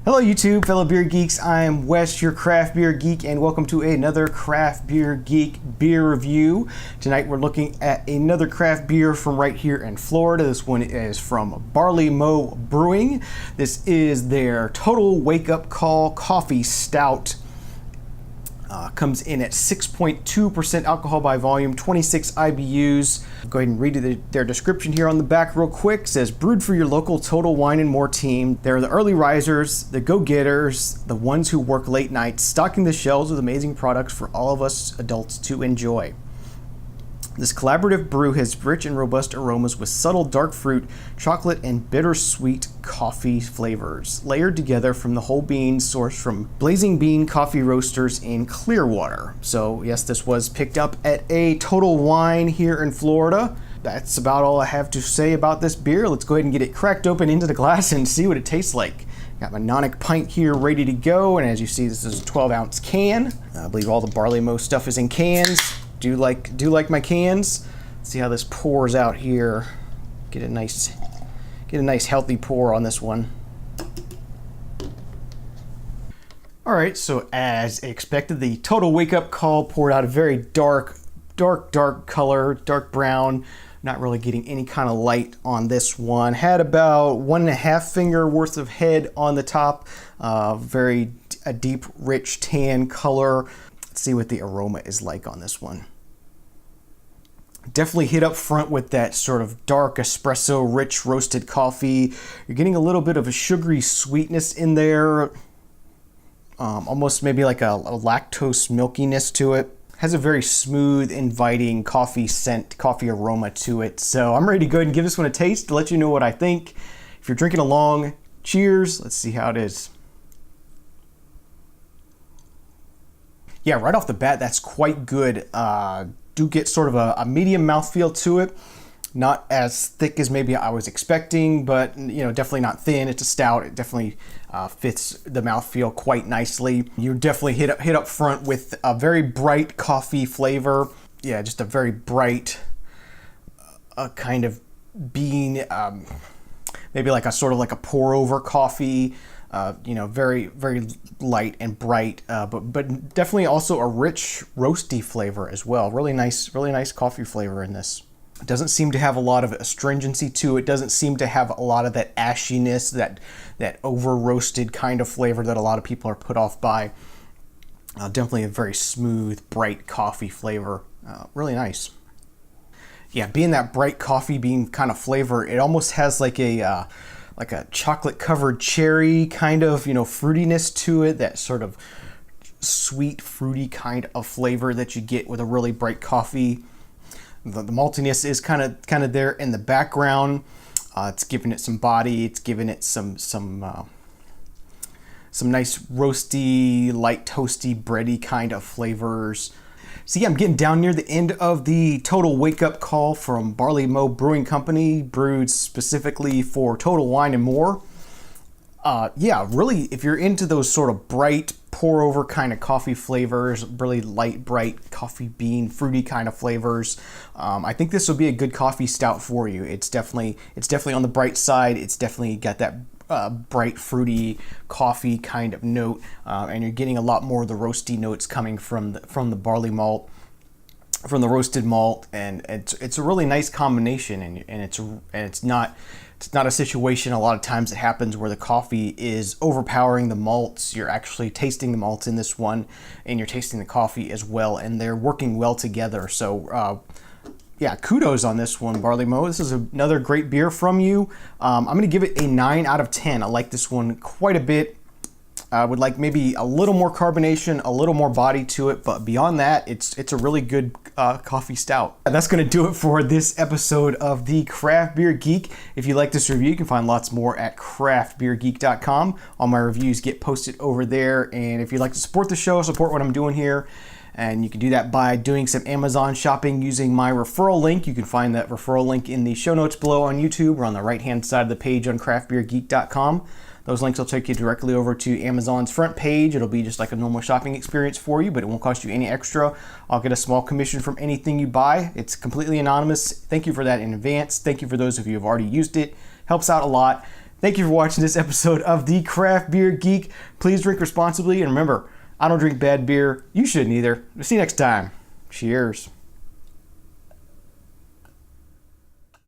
Hello YouTube, fellow beer geeks. I am Wes, your craft beer geek, and welcome to another Craft Beer Geek beer review. Tonight we're looking at another craft beer from right here in Florida. This one is from Barley Mow Brewing. This is their Total Wake Up Call Coffee Stout. Comes in at 6.2% alcohol by volume, 26 IBUs. Go ahead and read their description here on the back real quick. It says, brewed for your local Total Wine and More team. They're the early risers, the go-getters, the ones who work late nights, stocking the shelves with amazing products for all of us adults to enjoy. This collaborative brew has rich and robust aromas with subtle dark fruit, chocolate, and bittersweet coffee flavors, layered together from the whole beans sourced from Blazing Bean Coffee Roasters in Clearwater. So yes, this was picked up at a Total Wine here in Florida. That's about all I have to say about this beer. Let's go ahead and get it cracked open into the glass and see what it tastes like. Got my Nonic pint here ready to go, and as you see, this is a 12-ounce can. I believe all the Barley Mow stuff is in cans. Do like my cans. Let's see how this pours out here. Get a nice healthy pour on this one. All right, so as expected, the Total Wake Up Call poured out a very dark color, dark brown. Not really getting any kind of light on this one. Had about 1.5 finger worth of head on the top. A deep, rich tan color. Let's see what the aroma is like on this one. Definitely hit up front with that sort of dark espresso, rich roasted coffee. You're getting a little bit of a sugary sweetness in there. Almost maybe like a lactose milkiness to it. Has a very smooth, inviting coffee scent, coffee aroma to it. So I'm ready to go ahead and give this one a taste to let you know what I think. If you're drinking along, cheers. Let's see how it is. Yeah, right off the bat, that's quite good. Do get sort of a medium mouthfeel to it. Not as thick as maybe I was expecting, but definitely not thin. It's a stout. It definitely fits the mouthfeel quite nicely. You definitely hit up front with a very bright coffee flavor. Yeah, just a very bright kind of bean, maybe like a sort of like a pour over coffee. Very light and bright, but definitely also a rich roasty flavor as well. Really nice coffee flavor in this. It doesn't seem to have a lot of astringency to it. Doesn't seem to have a lot of that ashiness, that over roasted kind of flavor that a lot of people are put off by. Definitely a very smooth, bright coffee flavor. Really nice. Yeah, being that bright coffee bean kind of flavor, it almost has like a chocolate covered cherry kind of, fruitiness to it, that sort of sweet, fruity kind of flavor that you get with a really bright coffee. The maltiness is kind of there in the background. It's giving it some body. It's giving it some nice roasty, light toasty, bready kind of flavors. So yeah, I'm getting down near the end of the Total Wake Up Call from Barley Mow Brewing Company, brewed specifically for Total Wine and More. Yeah, really, if you're into those sort of bright, pour over kind of coffee flavors, really light, bright coffee bean, fruity kind of flavors, I think this will be a good coffee stout for you. It's definitely on the bright side. It's definitely got that bright, fruity coffee kind of note, and you're getting a lot more of the roasty notes coming from the barley malt, from the roasted malt, and it's a really nice combination. And it's not a situation a lot of times it happens where the coffee is overpowering the malts. You're actually tasting the malts in this one, and you're tasting the coffee as well, and they're working well together. So yeah, kudos on this one, Barley Mow. This is another great beer from you. I'm going to give it a 9 out of 10. I like this one quite a bit. I would like maybe a little more carbonation, a little more body to it, but beyond that, it's a really good coffee stout. And that's going to do it for this episode of the Craft Beer Geek. If you like this review, you can find lots more at craftbeergeek.com. All my reviews get posted over there, and if you'd like to support the show, support what I'm doing here, and you can do that by doing some Amazon shopping using my referral link. You can find that referral link in the show notes below on YouTube or on the right-hand side of the page on craftbeergeek.com. Those links will take you directly over to Amazon's front page. It'll be just like a normal shopping experience for you, but it won't cost you any extra. I'll get a small commission from anything you buy. It's completely anonymous. Thank you for that in advance. Thank you for those of you who have already used it. Helps out a lot. Thank you for watching this episode of the Craft Beer Geek. Please drink responsibly, and remember, I don't drink bad beer. You shouldn't either. See you next time. Cheers.